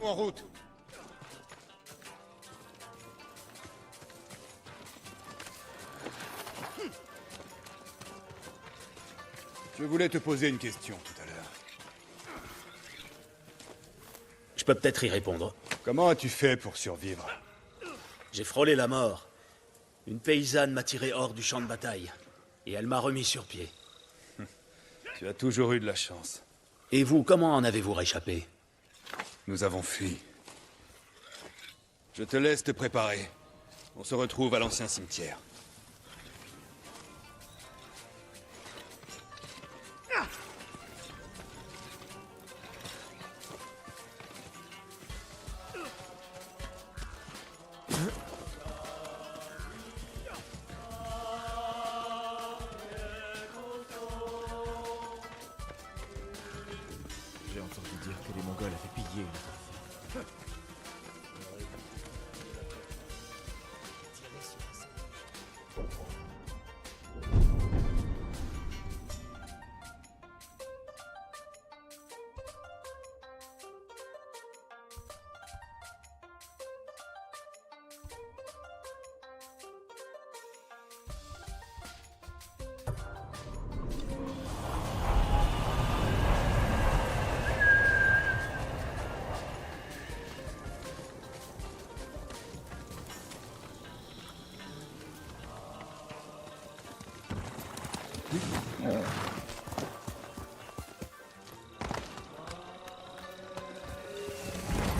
En route. Je voulais te poser une question tout à l'heure. Je peux peut-être y répondre. Comment as-tu fait pour survivre? J'ai frôlé la mort. Une paysanne m'a tiré hors du champ de bataille. Et elle m'a remis sur pied. Tu as toujours eu de la chance. Et vous, comment en avez-vous réchappé? Nous avons fui. Je te laisse te préparer. On se retrouve à l'ancien cimetière. J'ai entendu dire que les Mongols avaient pillé une enfant.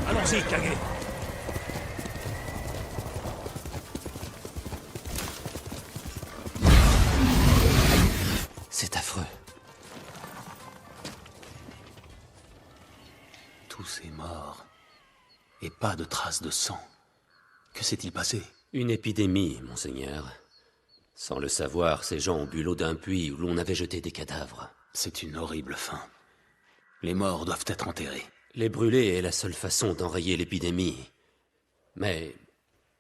Allons-y, Kage. C'est affreux. Tous est morts. Et pas de traces de sang. Que s'est-il passé? Une épidémie, monseigneur. Sans le savoir, ces gens ont bu l'eau d'un puits où l'on avait jeté des cadavres. C'est une horrible fin. Les morts doivent être enterrés. Les brûler est la seule façon d'enrayer l'épidémie. Mais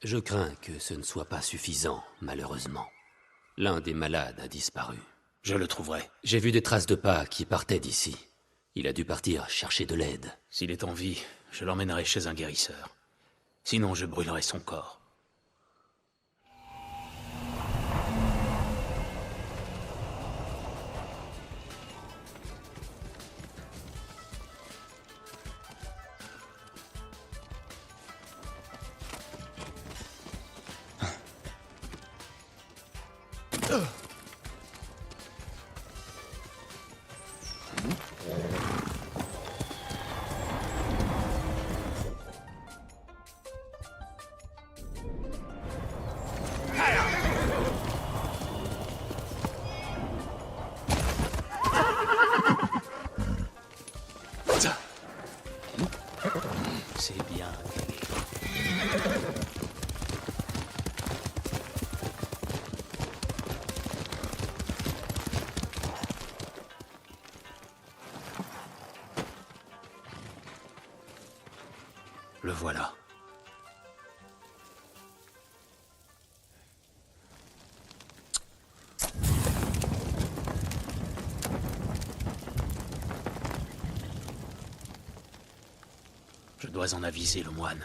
je crains que ce ne soit pas suffisant, malheureusement. L'un des malades a disparu. Je le trouverai. J'ai vu des traces de pas qui partaient d'ici. Il a dû partir chercher de l'aide. S'il est en vie, je l'emmènerai chez un guérisseur. Sinon, je brûlerai son corps. C'est bien. Le voilà. Je dois en aviser le moine.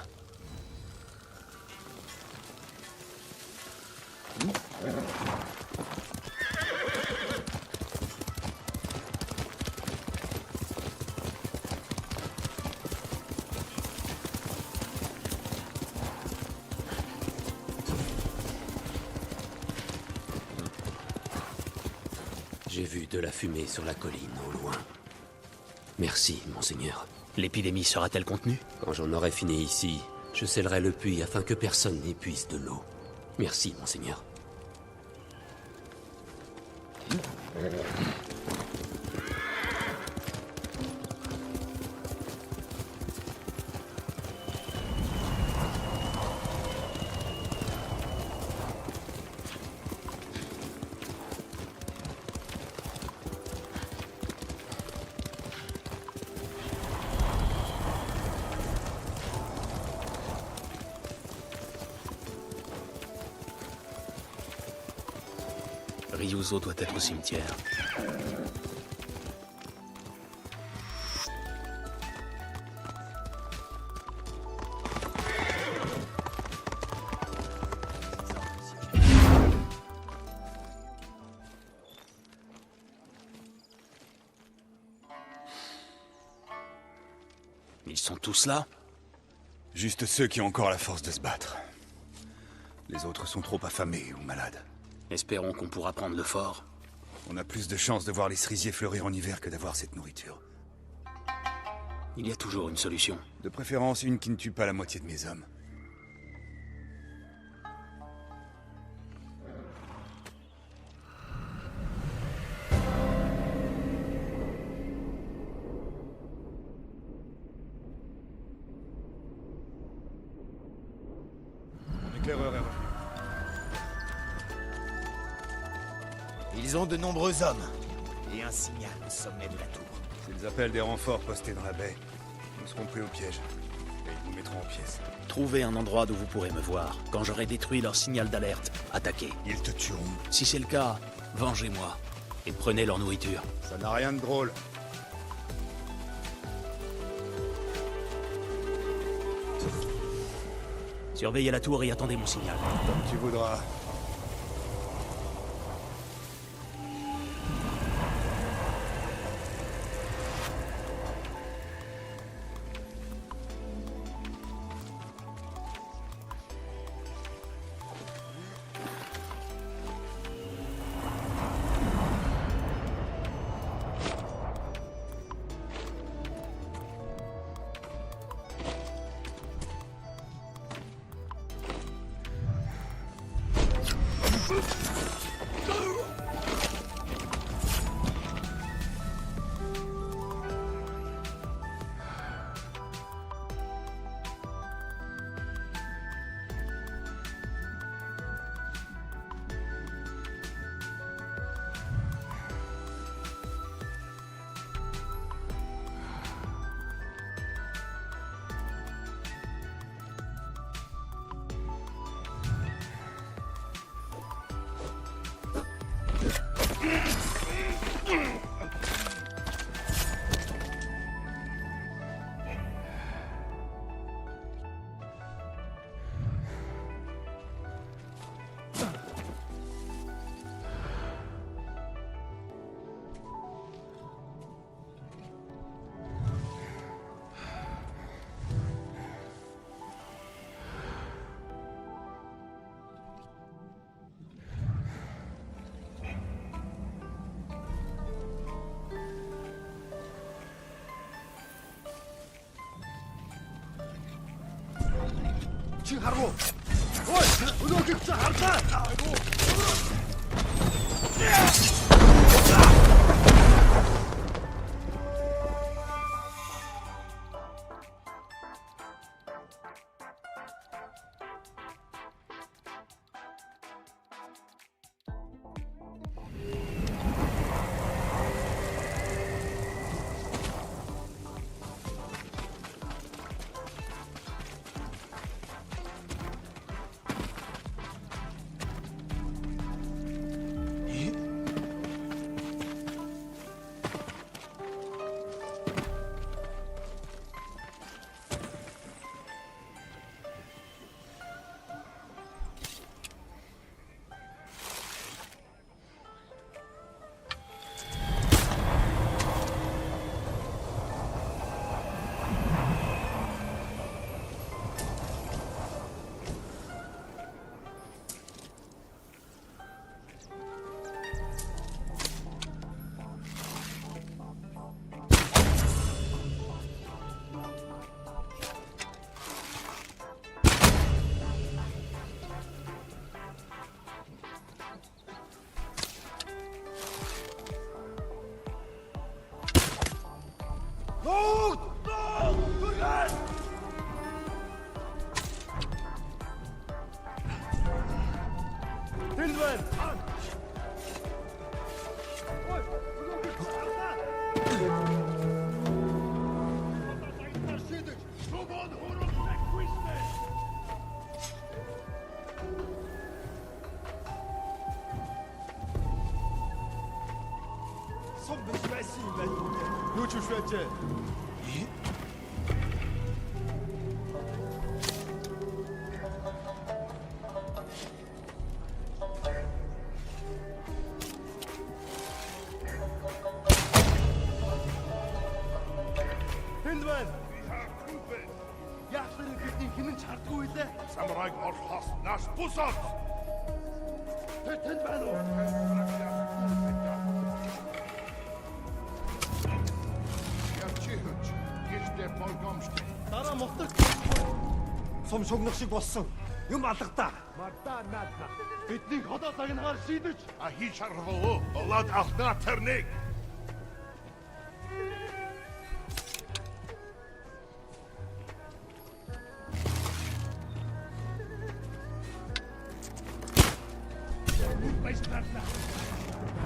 J'ai vu de la fumée sur la colline au loin. Merci, monseigneur. L'épidémie sera-t-elle contenue? Quand j'en aurai fini ici, je scellerai le puits afin que personne n'épuise de l'eau. Merci, monseigneur. Ryuzo doit être au cimetière. Ils sont tous là? Juste ceux qui ont encore la force de se battre. Les autres sont trop affamés ou malades. Espérons qu'on pourra prendre le fort. On a plus de chances de voir les cerisiers fleurir en hiver que d'avoir cette nourriture. Il y a toujours une solution. De préférence, une qui ne tue pas la moitié de mes hommes. Mon éclaireur est revenu. Ils ont de nombreux hommes. Et un signal au sommet de la tour. S'ils appellent des renforts postés dans la baie, nous serons pris au piège. Et ils nous mettront en pièces. Trouvez un endroit d'où vous pourrez me voir. Quand j'aurai détruit leur signal d'alerte, attaquez. Ils te tueront. Si c'est le cas, vengez-moi. Et prenez leur nourriture. Ça n'a rien de drôle. Surveillez la tour et attendez mon signal. Comme tu voudras. Тэнд байна. Яахлаар бидний хинэн чардгүй лээ. Самурайг орхоос нааш бусаад. Тэнд байна уу? Явчихж. Гэртээ болгоомжтой. Дараа мохтог. Сум шогнох шиг болсон. Юм алгадаа. Мартаа наадна. Бидний ходоо загнагаар шийдэж. А хий шарвал олад ахна тэрник.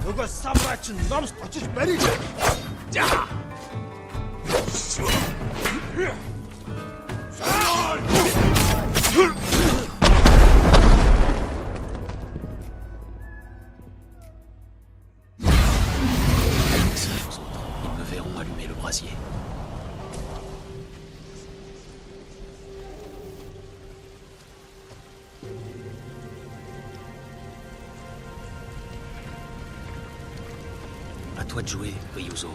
Нөгөө самбач номс очиж барих. Ils me verront allumer le brasier. À toi de jouer, Ryuzo.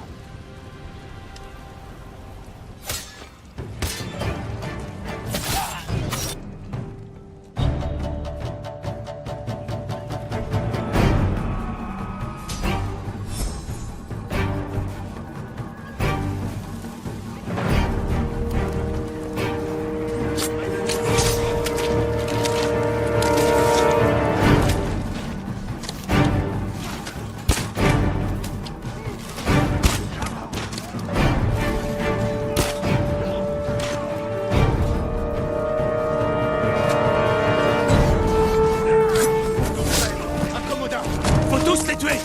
Faut tous les tuer!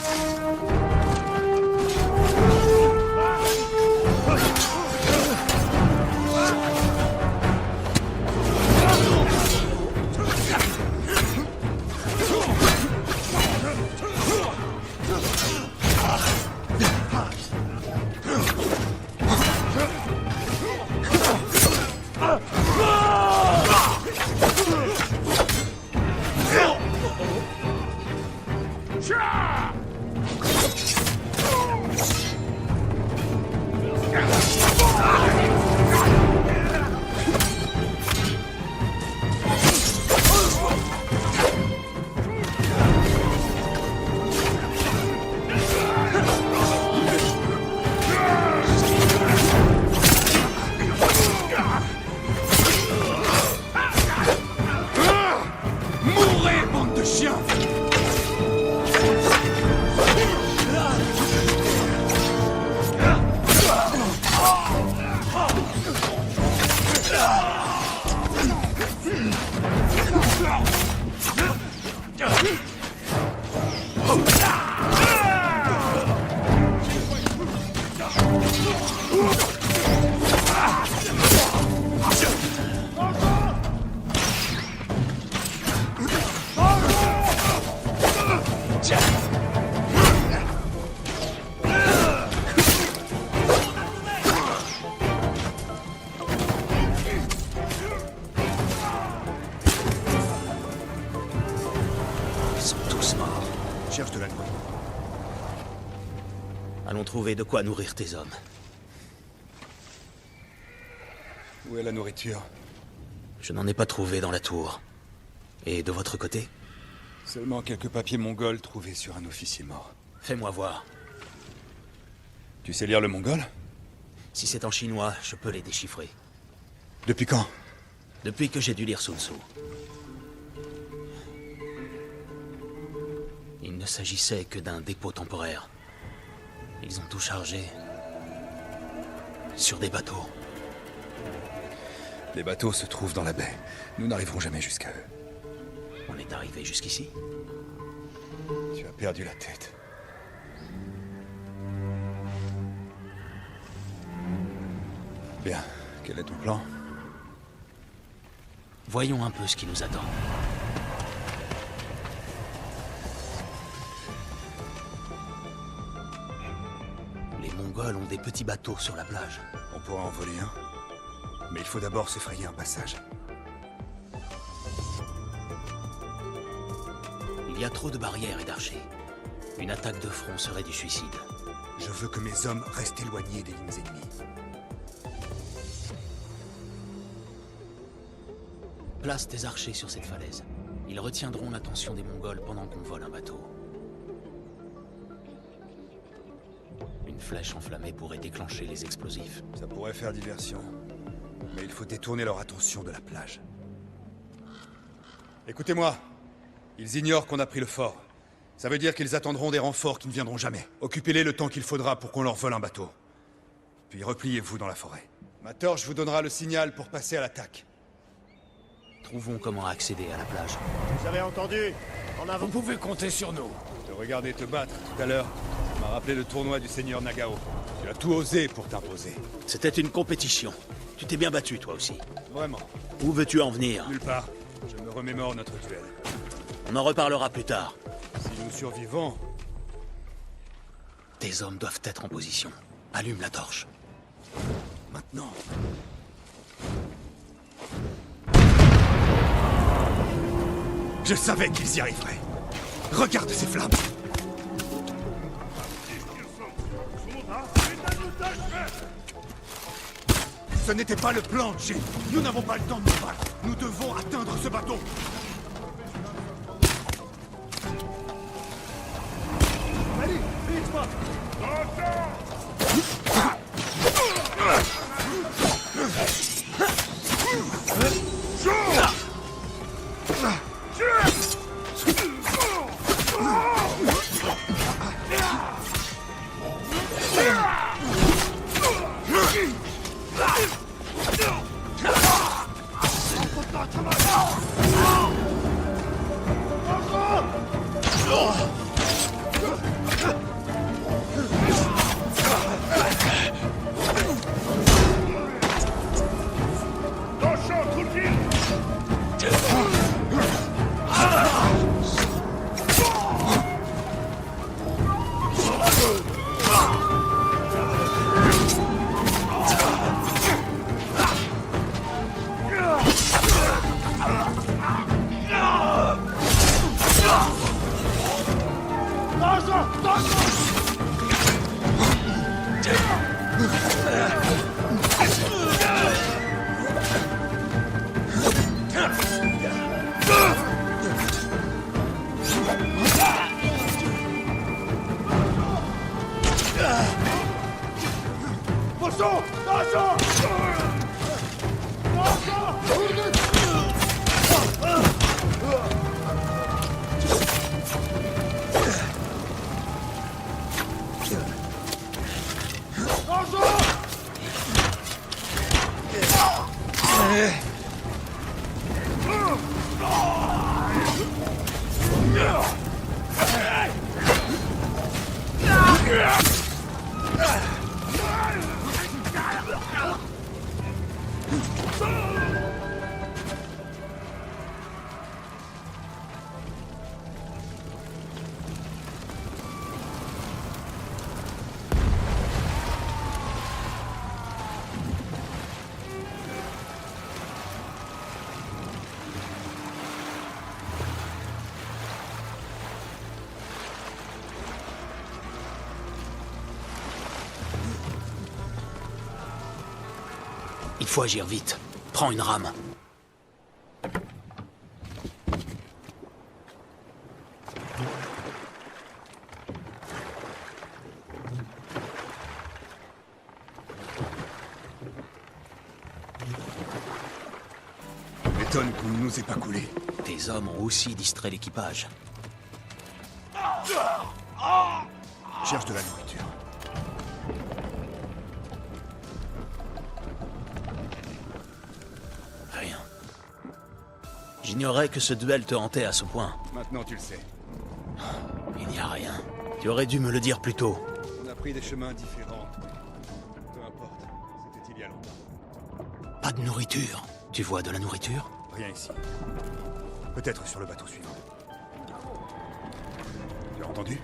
Mourez, bande de chiens! Ils sont tous morts. Cherche de la noix. Allons trouver de quoi nourrir tes hommes. Où est la nourriture? Je n'en ai pas trouvé dans la tour. Et de votre côté? Seulement quelques papiers mongols trouvés sur un officier mort. Fais-moi voir. Tu sais lire le mongol? Si c'est en chinois, je peux les déchiffrer. Depuis quand? Depuis que j'ai dû lire Sun Tzu. Il ne s'agissait que d'un dépôt temporaire. Ils ont tout chargé sur des bateaux. Les bateaux se trouvent dans la baie. Nous n'arriverons jamais jusqu'à eux. On est arrivé jusqu'ici. Tu as perdu la tête. Bien. Quel est ton plan? Voyons un peu ce qui nous attend. Les Mongols ont des petits bateaux sur la plage. On pourra en voler un. Mais il faut d'abord se frayer un passage. Il y a trop de barrières et d'archers. Une attaque de front serait du suicide. Je veux que mes hommes restent éloignés des lignes ennemies. Place tes archers sur cette falaise. Ils retiendront l'attention des Mongols pendant qu'on vole un bateau. Une flèche enflammée pourrait déclencher les explosifs. Ça pourrait faire diversion. Mais il faut détourner leur attention de la plage. Écoutez-moi. Ils ignorent qu'on a pris le fort. Ça veut dire qu'ils attendront des renforts qui ne viendront jamais. Occupez-les le temps qu'il faudra pour qu'on leur vole un bateau. Puis repliez-vous dans la forêt. Ma torche vous donnera le signal pour passer à l'attaque. Trouvons comment accéder à la plage. Vous avez entendu? En avant. Vous pouvez compter sur nous. Te regarder te battre tout à l'heure, ça m'a rappelé le tournoi du seigneur Nagao. Tu as tout osé pour t'imposer. C'était une compétition. Tu t'es bien battu, toi aussi. Vraiment. Où veux-tu en venir? Nulle part. Je me remémore notre duel. On en reparlera plus tard. Si nous survivons, Tes hommes doivent être en position. Allume la torche. maintenant. Je savais qu'ils y arriveraient. Regarde ces flammes. Ce n'était pas le plan, Jin. Nous n'avons pas le temps de nous battre. Nous devons atteindre ce bateau. Allez, vite, pas. Il faut agir vite. Prends une rame. M'étonne qu'on ne nous ait pas coulé. Tes hommes ont aussi distrait l'équipage. Cherche de la nourriture. Rien. J'ignorais que ce duel te hantait à ce point. Maintenant tu le sais. Il n'y a rien. Tu aurais dû me le dire plus tôt. On a pris des chemins différents. Peu importe. C'était il y a longtemps. Pas de nourriture. Tu vois de la nourriture? Rien ici. Peut-être sur le bateau suivant. Tu as entendu?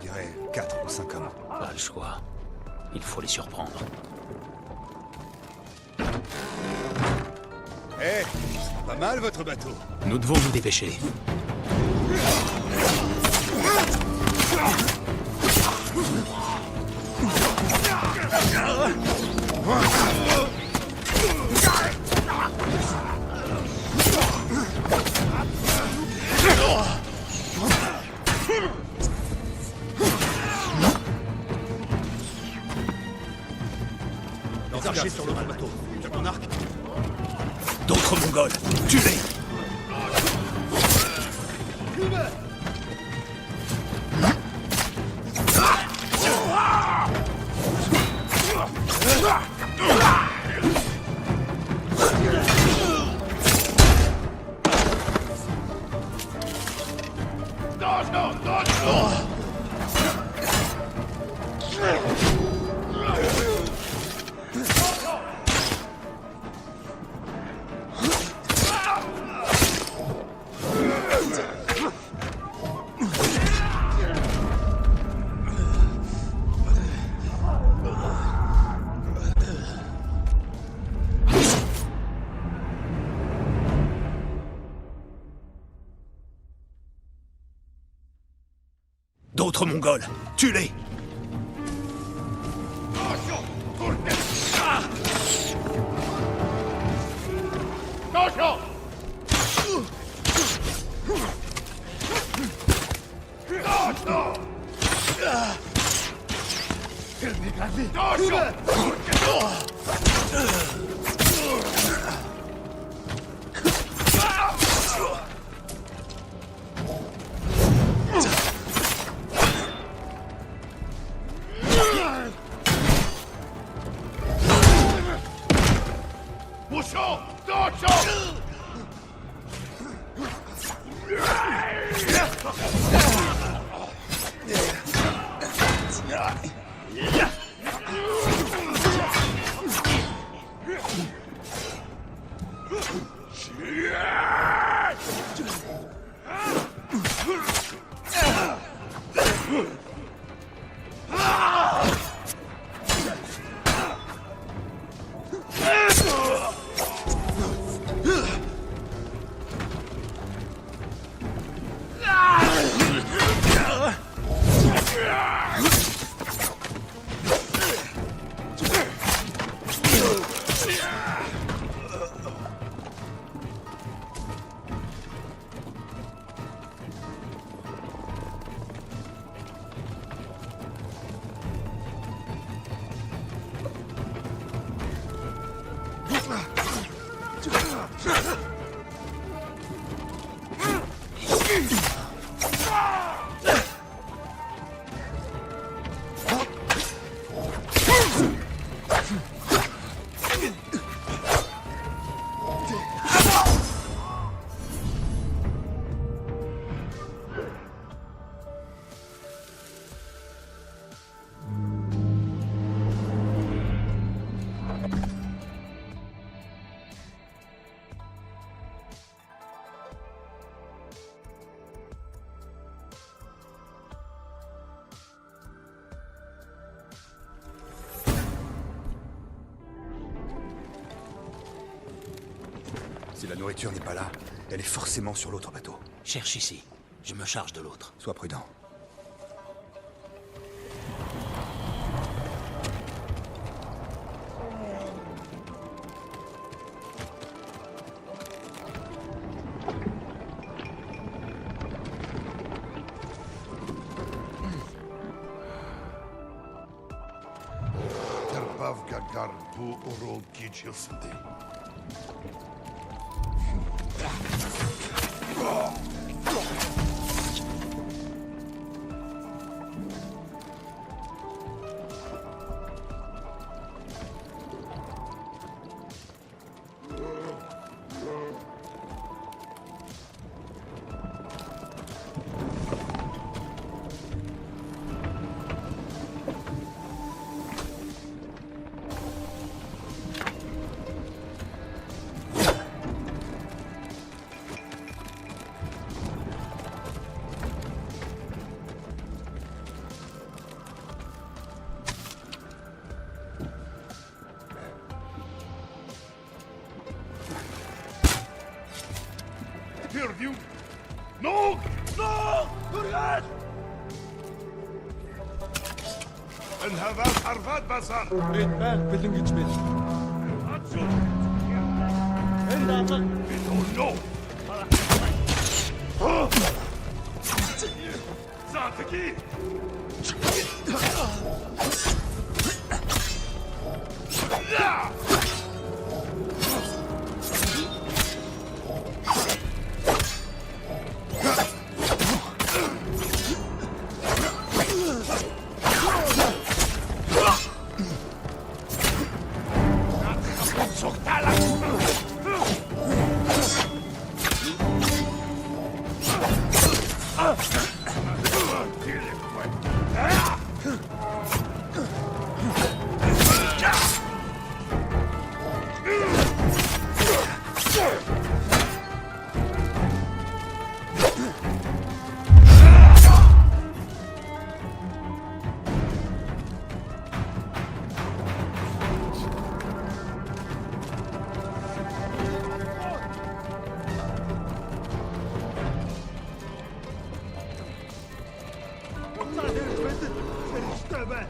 dirais 4 ou 5 hommes. Pas le choix. Il faut les surprendre. Eh, pas mal votre bateau. Nous devons nous dépêcher. Les archers sur l'autre bateau. Tu as ton arc? D'autres Mongols, tuez-les! D'autres Mongols, tuez-les! Attention! Bouchon! Attention! Si la nourriture n'est pas là, elle est forcément sur l'autre bateau. Cherche ici. Je me charge de l'autre. Sois prudent. Terpavgagar bu orol geçilsindi. perdiu. Nog! Nog! Durgash! الهبات حرفات بصر. Ritmel bэлэн гэж бэл. Энэ даатал No! Затаки! уцаа дээрх бэлэн. Хэрэгтэй бай.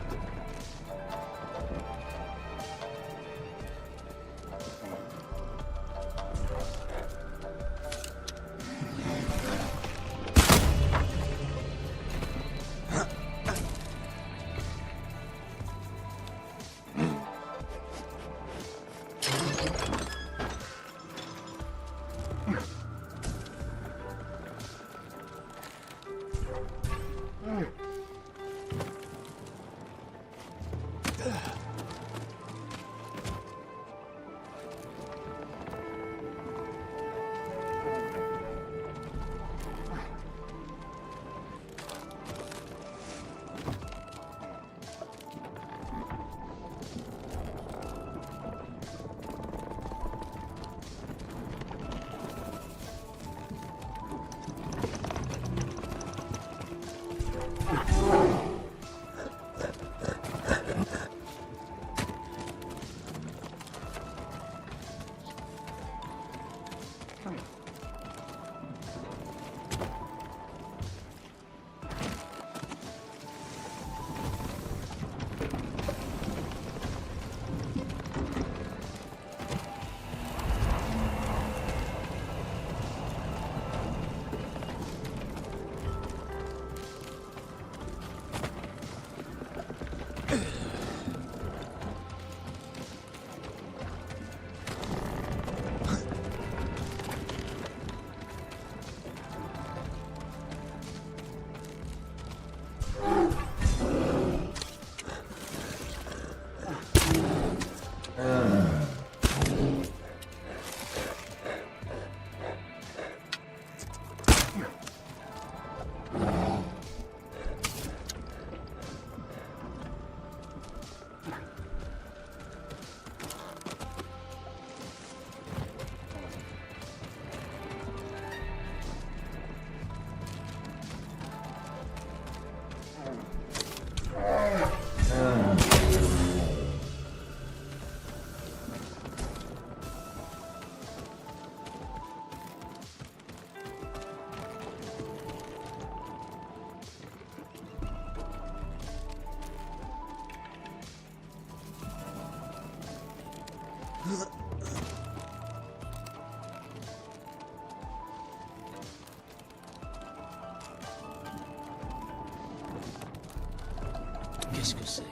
Qu'est-ce que c'est?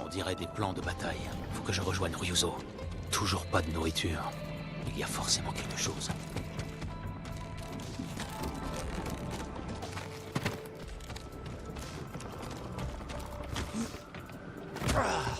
On dirait des plans de bataille. Faut que je rejoigne Ryuzo. Toujours pas de nourriture. Il y a forcément quelque chose. Ah